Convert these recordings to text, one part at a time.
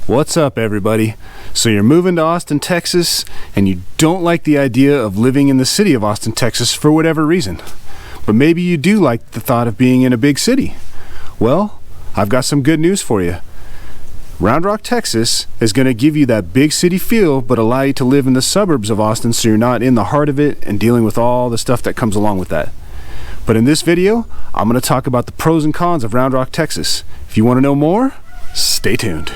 What's up, everybody? So you're moving to Austin, Texas, and you don't like the idea of living in the city of Austin, Texas for whatever reason. But maybe you do like the thought of being in a big city. Well, I've got some good news for you. Round Rock, Texas is going to give you that big city feel, but allow you to live in the suburbs of Austin so you're not in the heart of it and dealing with all the stuff that comes along with that. But in this video, I'm going to talk about the pros and cons of Round Rock, Texas. If you want to know more, stay tuned.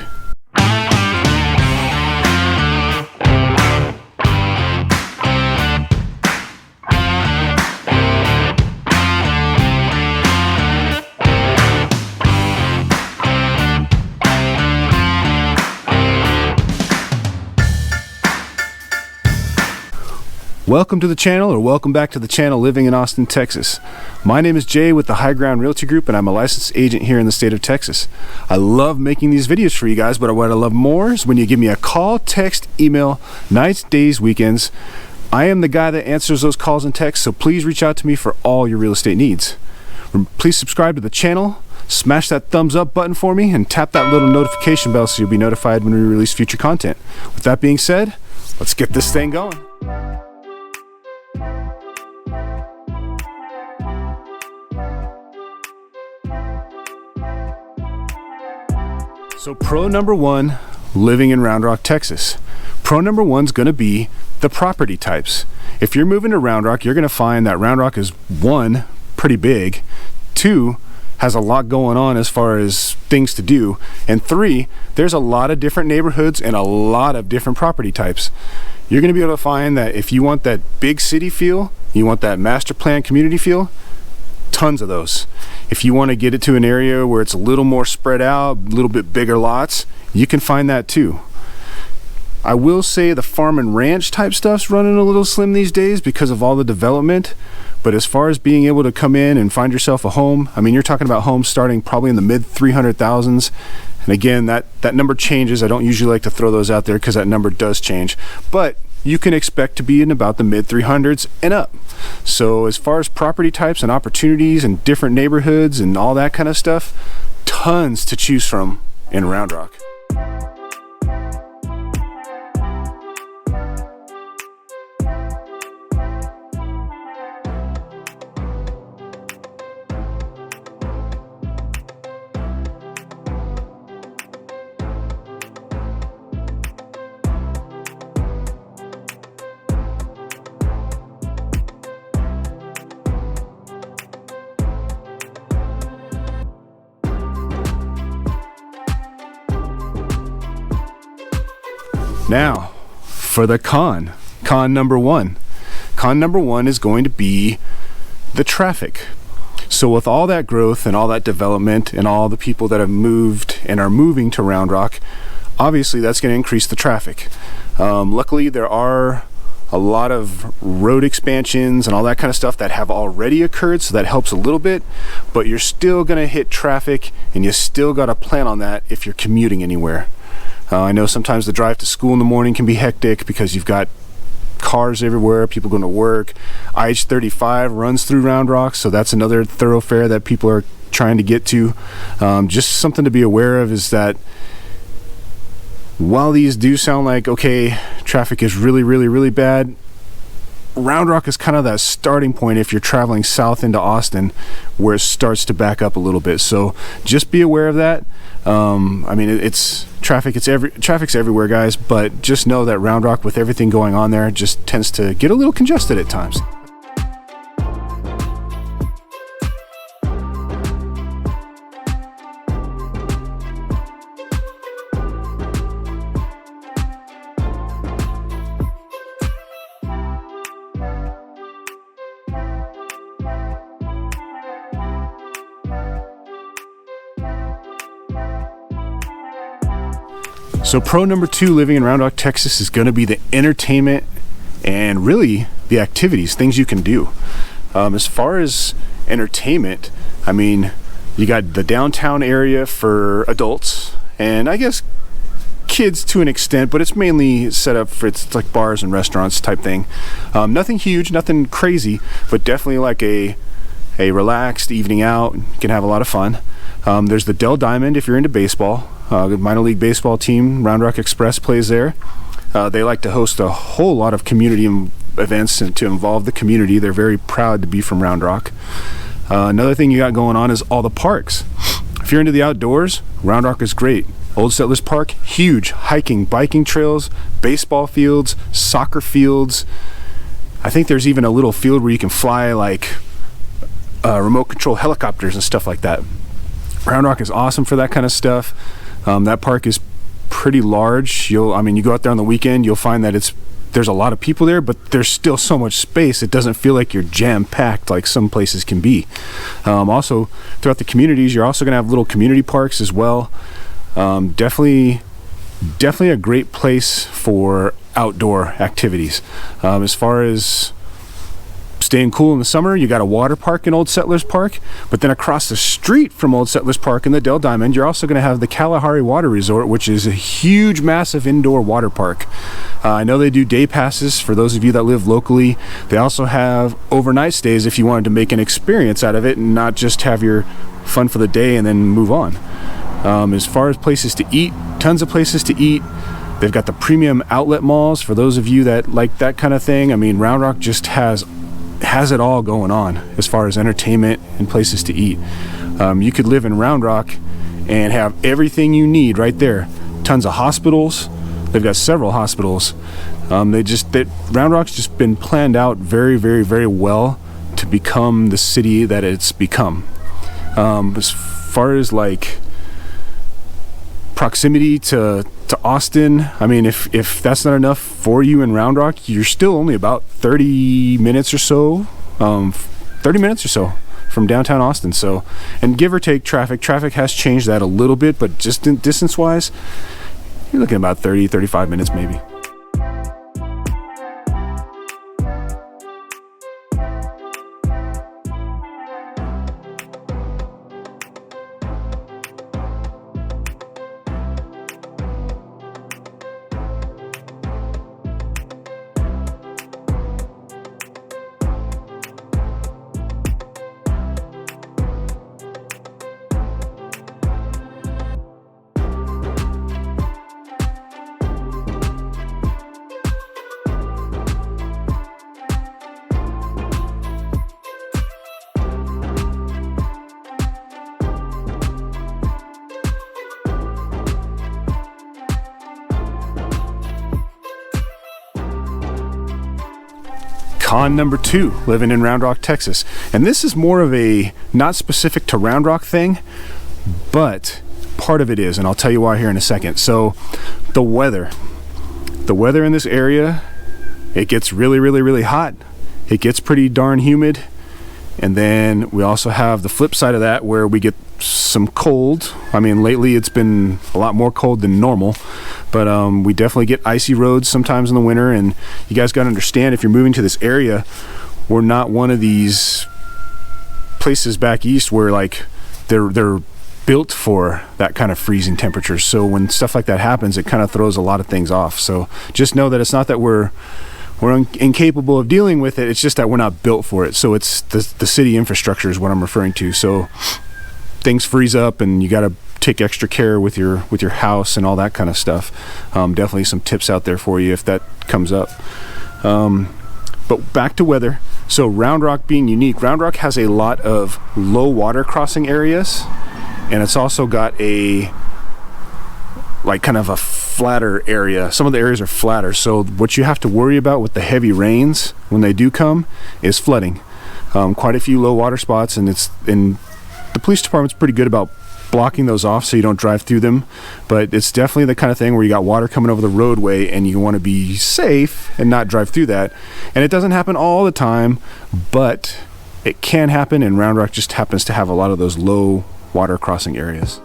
Welcome to the channel, or welcome back to the channel Living in Austin, Texas. My name is Jay with the High Ground Realty Group, and I'm a licensed agent here in the state of Texas. I love making these videos for you guys, but what I love more is when you give me a call, text, email, nights, days, weekends. I am the guy that answers those calls and texts, so please reach out to me for all your real estate needs. Please subscribe to the channel, smash that thumbs up button for me, and tap that little notification bell so you'll be notified when we release future content. With that being said, let's get this thing going. So pro number one, living in Round Rock, Texas. Pro number one's going to be the property types. If you're moving to Round Rock, you're going to find that Round Rock is, one, pretty big, two, has a lot going on as far as things to do, and three, there's a lot of different neighborhoods and a lot of different property types. You're going to be able to find that if you want that big city feel, you want that master plan community feel, tons of those. If you want to get it to an area where it's a little more spread out, a little bit bigger lots, you can find that too. I will say the farm and ranch type stuff's running a little slim these days because of all the development, but as far as being able to come in and find yourself a home, I mean, you're talking about homes starting probably in the mid 300,000s. And again, that number changes. I don't usually like to throw those out there because that number does change, but you can expect to be in about the mid 300s and up. So as far as property types and opportunities and different neighborhoods and all that kind of stuff, tons to choose from in Round Rock. Now, for the con number one. Con number one is going to be the traffic. So with all that growth and all that development and all the people that have moved and are moving to Round Rock, obviously that's going to increase the traffic. Luckily, there are a lot of road expansions and all that kind of stuff that have already occurred, so that helps a little bit, but you're still going to hit traffic, and you still got to plan on that if you're commuting anywhere. I know sometimes the drive to school in the morning can be hectic because you've got cars everywhere, people going to work. IH-35 runs through Round Rock, so that's another thoroughfare that people are trying to get to. Just something to be aware of is that while these do sound like, okay, traffic is really, really, really bad, Round Rock is kind of that starting point if you're traveling south into Austin where it starts to back up a little bit. So just be aware of that. I mean, it's traffic. Traffic's everywhere, guys. But just know that Round Rock, with everything going on there, just tends to get a little congested at times. So pro number two living in Round Rock, Texas is going to be the entertainment and really the activities, things you can do. As far as entertainment, I mean, you got the downtown area for adults and I guess kids to an extent, but it's mainly set up for, it's like bars and restaurants type thing. Nothing huge, nothing crazy, but definitely like a relaxed evening out. You can have a lot of fun. There's the Dell Diamond if you're into baseball. the minor league baseball team, Round Rock Express, plays there. They like to host a whole lot of community events and to involve the community. They're very proud to be from Round Rock. Another thing you got going on is all the parks. If you're into the outdoors, Round Rock is great. Old Settlers Park, huge hiking, biking trails, baseball fields, soccer fields. I think there's even a little field where you can fly like remote control helicopters and stuff like that. Round Rock is awesome for that kind of stuff. That park is pretty large. You go out there on the weekend, you'll find that there's a lot of people there, but there's still so much space. It doesn't feel like you're jam-packed like some places can be. Also, throughout the communities, you're also going to have little community parks as well. Definitely a great place for outdoor activities. As far as staying cool in the summer, you got a water park in Old Settlers Park, but then across the street from Old Settlers Park in the Dell Diamond, you're also going to have the Kalahari Water Resort, which is a huge, massive indoor water park. I know they do day passes for those of you that live locally. They also have overnight stays if you wanted to make an experience out of it and not just have your fun for the day and then move on. As far as places to eat, tons of places to eat. They've got the premium outlet malls for those of you that like that kind of thing. I mean, Round Rock just has it all going on as far as entertainment and places to eat. You could live in Round Rock and have everything you need right there. Tons of hospitals. They've got several hospitals. Round Rock's just been planned out very, very, very well to become the city that it's become. As far as like proximity to Austin, I mean, if that's not enough for you in Round Rock, you're still only about 30 minutes or so from downtown Austin. So, and give or take traffic has changed that a little bit, but just in distance wise, you're looking at about 35 minutes maybe. Con number 2, living in Round Rock, Texas. And this is more of a not specific to Round Rock thing, but part of it is, and I'll tell you why here in a second. So the weather in this area, it gets really, really, really hot. It gets pretty darn humid. And then we also have the flip side of that where we get some cold. I mean, lately it's been a lot more cold than normal, but we definitely get icy roads sometimes in the winter. And you guys got to understand, if you're moving to this area, we're not one of these places back east where like they're built for that kind of freezing temperatures. So when stuff like that happens, it kind of throws a lot of things off. So just know that it's not that we're incapable of dealing with it. It's just that we're not built for it. So it's the city infrastructure is what I'm referring to. So things freeze up and you got to take extra care with your house and all that kind of stuff. Definitely some tips out there for you if that comes up. But back to weather. So Round Rock being unique, Round Rock has a lot of low water crossing areas, and it's also got a like kind of a flatter area. Some of the areas are flatter, so what you have to worry about with the heavy rains when they do come is flooding. Quite a few low water spots, and the police department's pretty good about blocking those off so you don't drive through them, but it's definitely the kind of thing where you got water coming over the roadway and you want to be safe and not drive through that. And it doesn't happen all the time, but it can happen, and Round Rock just happens to have a lot of those low water crossing areas.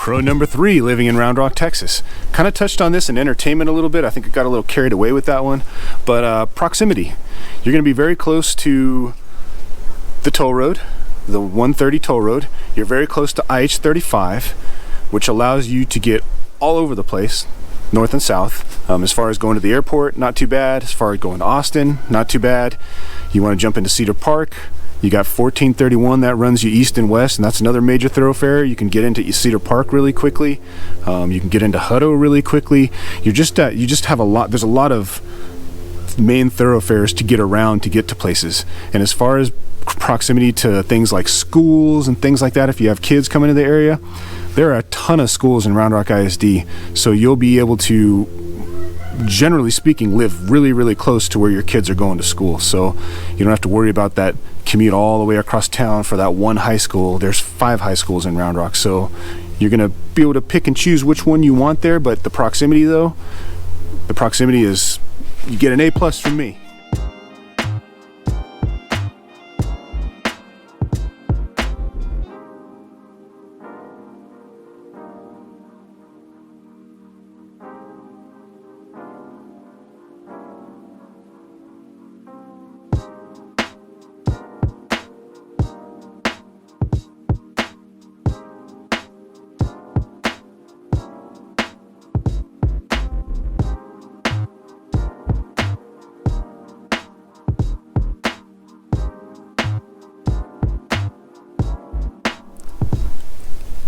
Pro number 3, living in Round Rock, Texas. Kind of touched on this in entertainment a little bit. I think I got a little carried away with that one. But proximity. You're going to be very close to the toll road, the 130 toll road. You're very close to IH-35, which allows you to get all over the place, north and south. As far as going to the airport, not too bad. As far as going to Austin, not too bad. You want to jump into Cedar Park, you got 1431 that runs you east and west, and that's another major thoroughfare. You can get into Cedar Park really quickly. You can get into Hutto really quickly. You just have a lot. There's a lot of main thoroughfares to get around to get to places. And as far as proximity to things like schools and things like that, if you have kids coming to the area, there are a ton of schools in Round Rock ISD. So you'll be able to, generally speaking, live really, really close to where your kids are going to school. So you don't have to worry about that commute all the way across town for that one high school. There's 5 high schools in Round Rock, so you're gonna be able to pick and choose which one you want there. But the proximity, though, the proximity is, you get an A+ from me.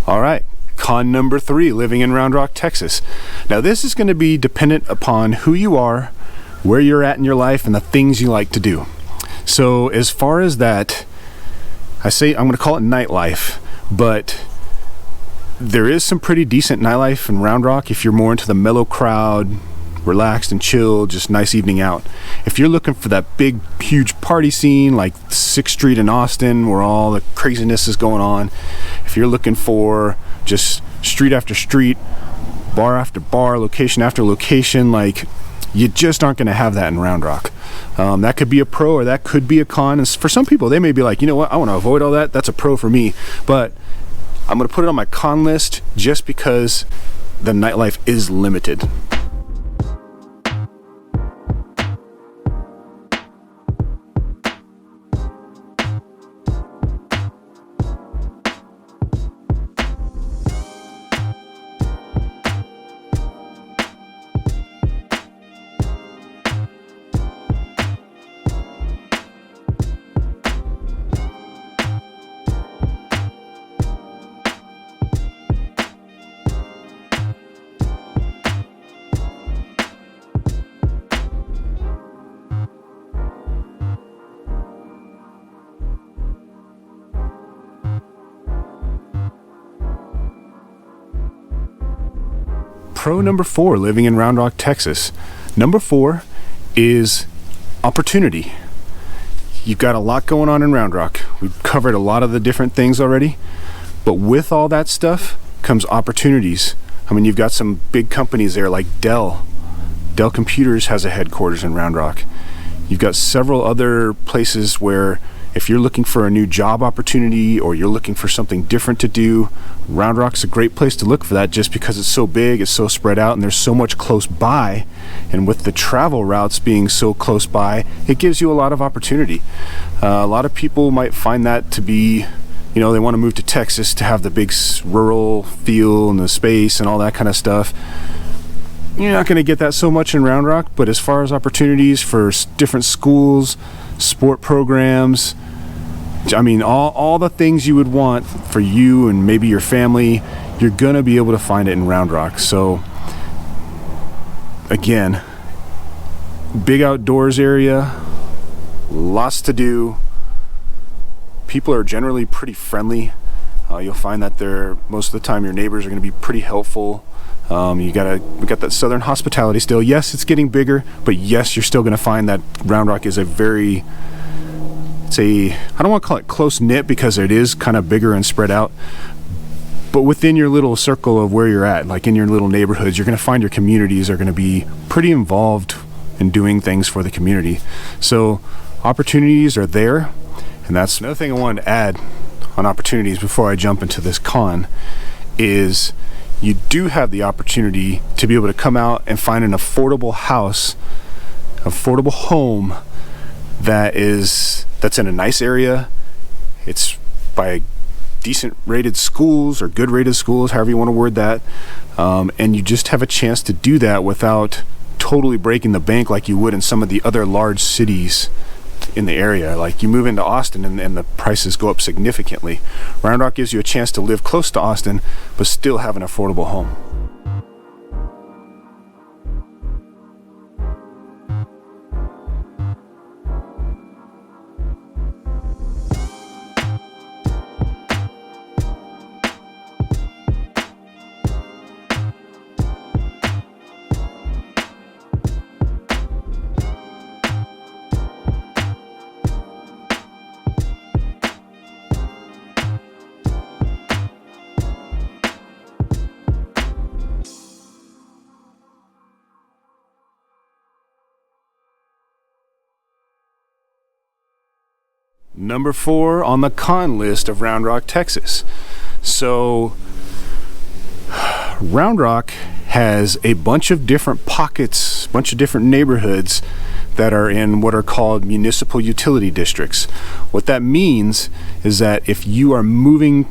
All right, con number 3, living in Round Rock, Texas. Now this is going to be dependent upon who you are, where you're at in your life, and the things you like to do. So as far as that, I'm going to call it nightlife, but there is some pretty decent nightlife in Round Rock if you're more into the mellow crowd, relaxed and chill, just nice evening out. If you're looking for that big, huge party scene like 6th Street in Austin where all the craziness is going on, if you're looking for just street after street, bar after bar, location after location, like, you just aren't going to have that in Round Rock. That could be a pro or that could be a con. And for some people, they may be like, you know what, I want to avoid all that. That's a pro for me. But I'm going to put it on my con list just because the nightlife is limited. Pro number 4, living in Round Rock, Texas. Number 4 is opportunity. You've got a lot going on in Round Rock. We've covered a lot of the different things already, but with all that stuff comes opportunities. I mean, you've got some big companies there like Dell. Dell Computers has a headquarters in Round Rock. You've got several other places where if you're looking for a new job opportunity or you're looking for something different to do, Round Rock's a great place to look for that just because it's so big, it's so spread out, and there's so much close by. And with the travel routes being so close by, it gives you a lot of opportunity. A lot of people might find that to be, you know, they want to move to Texas to have the big rural feel and the space and all that kind of stuff. You're not going to get that so much in Round Rock, but as far as opportunities for different schools, sport programs, I mean, all the things you would want for you and maybe your family, you're gonna be able to find it in Round Rock. So again, big outdoors area, lots to do. People are generally pretty friendly. You'll find that most of the time your neighbors are going to be pretty helpful. We got that southern hospitality still. Yes, it's getting bigger, but yes, you're still going to find that Round Rock is I don't want to call it close knit because it is kind of bigger and spread out, but within your little circle of where you're at, like in your little neighborhoods, you're going to find your communities are going to be pretty involved in doing things for the community. So opportunities are there, and that's another thing I wanted to add on opportunities before I jump into this con is you do have the opportunity to be able to come out and find an affordable house, affordable home that's in a nice area. It's by decent rated schools or good rated schools, however you want to word that, and you just have a chance to do that without totally breaking the bank like you would in some of the other large cities in the area. Like you move into Austin and the prices go up significantly. Round Rock gives you a chance to live close to Austin but still have an affordable home. Number 4 on the con list of Round Rock, Texas. So Round Rock has a bunch of different pockets, bunch of different neighborhoods that are in what are called municipal utility districts. What that means is that if you are moving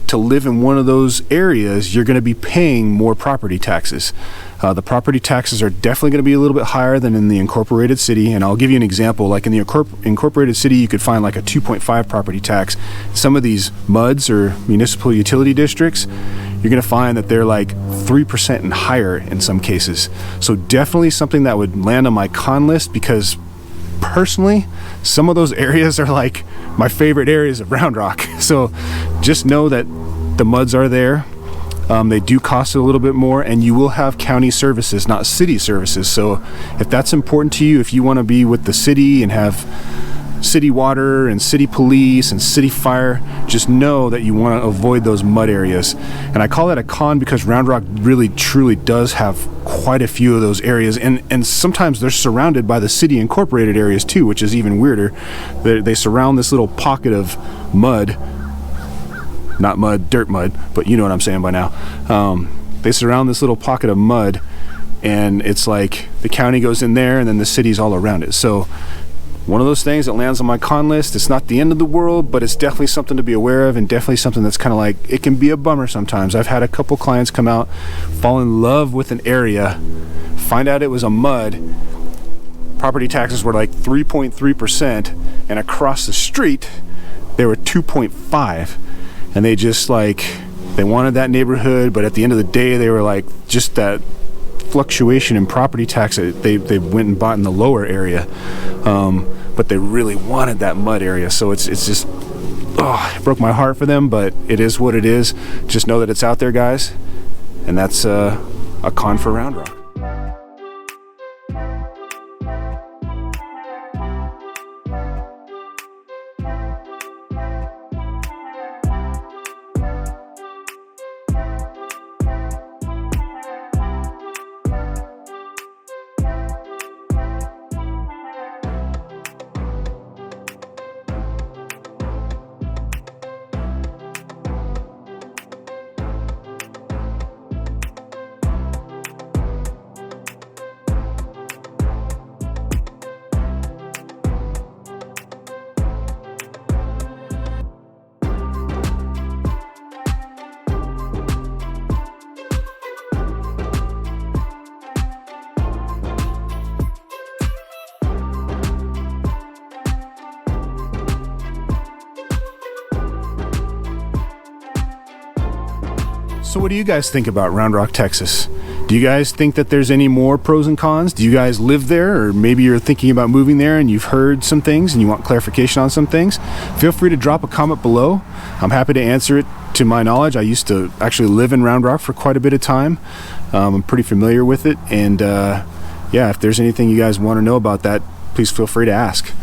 to live in one of those areas, you're going to be paying more property taxes. The property taxes are definitely going to be a little bit higher than in the incorporated city, and I'll give you an example. Like in the incorporated city, you could find like a 2.5 property tax. Some of these MUDs or municipal utility districts, you're going to find that they're like 3% and higher in some cases. So definitely something that would land on my con list, because personally, some of those areas are like my favorite areas of Round Rock. So just know that the MUDs are there. They do cost a little bit more, and you will have county services, not city services. So if that's important to you, if you want to be with the city and have city water and city police and city fire, just know that you want to avoid those mud areas. And I call that a con because Round Rock really truly does have quite a few of those areas, and sometimes they're surrounded by the city incorporated areas too, which is even weirder. They surround this little pocket of mud. Not mud, dirt mud, but you know what I'm saying by now. They surround this little pocket of mud, and it's like the county goes in there and then the city's all around it. So one of those things that lands on my con list. It's not the end of the world, but it's definitely something to be aware of, and definitely something that's kind of like, it can be a bummer sometimes. I've had a couple clients come out, fall in love with an area, find out it was a mud, property taxes were like 3.3%, and across the street they were 2.5%. And they just they wanted that neighborhood, but at the end of the day, they were like, just that fluctuation in property tax, they went and bought in the lower area, but they really wanted that mud area. So it's just, it broke my heart for them, but it is what it is. Just know that it's out there, guys, and that's a con for Round Rock. So what do you guys think about Round Rock, Texas? Do you guys think that there's any more pros and cons? Do you guys live there, or maybe you're thinking about moving there and you've heard some things and you want clarification on some things? Feel free to drop a comment below. I'm happy to answer it to my knowledge. I used to actually live in Round Rock for quite a bit of time. I'm pretty familiar with it, and yeah, if there's anything you guys want to know about that, please feel free to ask.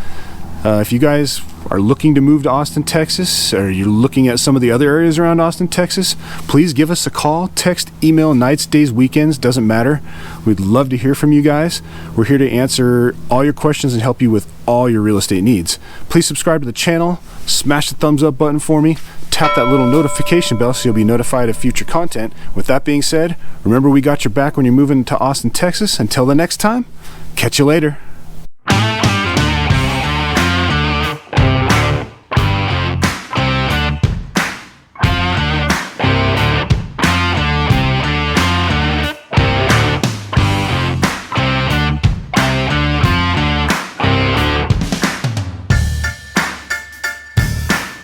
If you guys are looking to move to Austin, Texas, or you're looking at some of the other areas around Austin, Texas, please give us a call, text, email, nights, days, weekends, doesn't matter. We'd love to hear from you guys. We're here to answer all your questions and help you with all your real estate needs. Please subscribe to the channel, smash the thumbs up button for me, tap that little notification bell so you'll be notified of future content. With that being said, remember we got your back when you're moving to Austin, Texas. Until the next time, catch you later.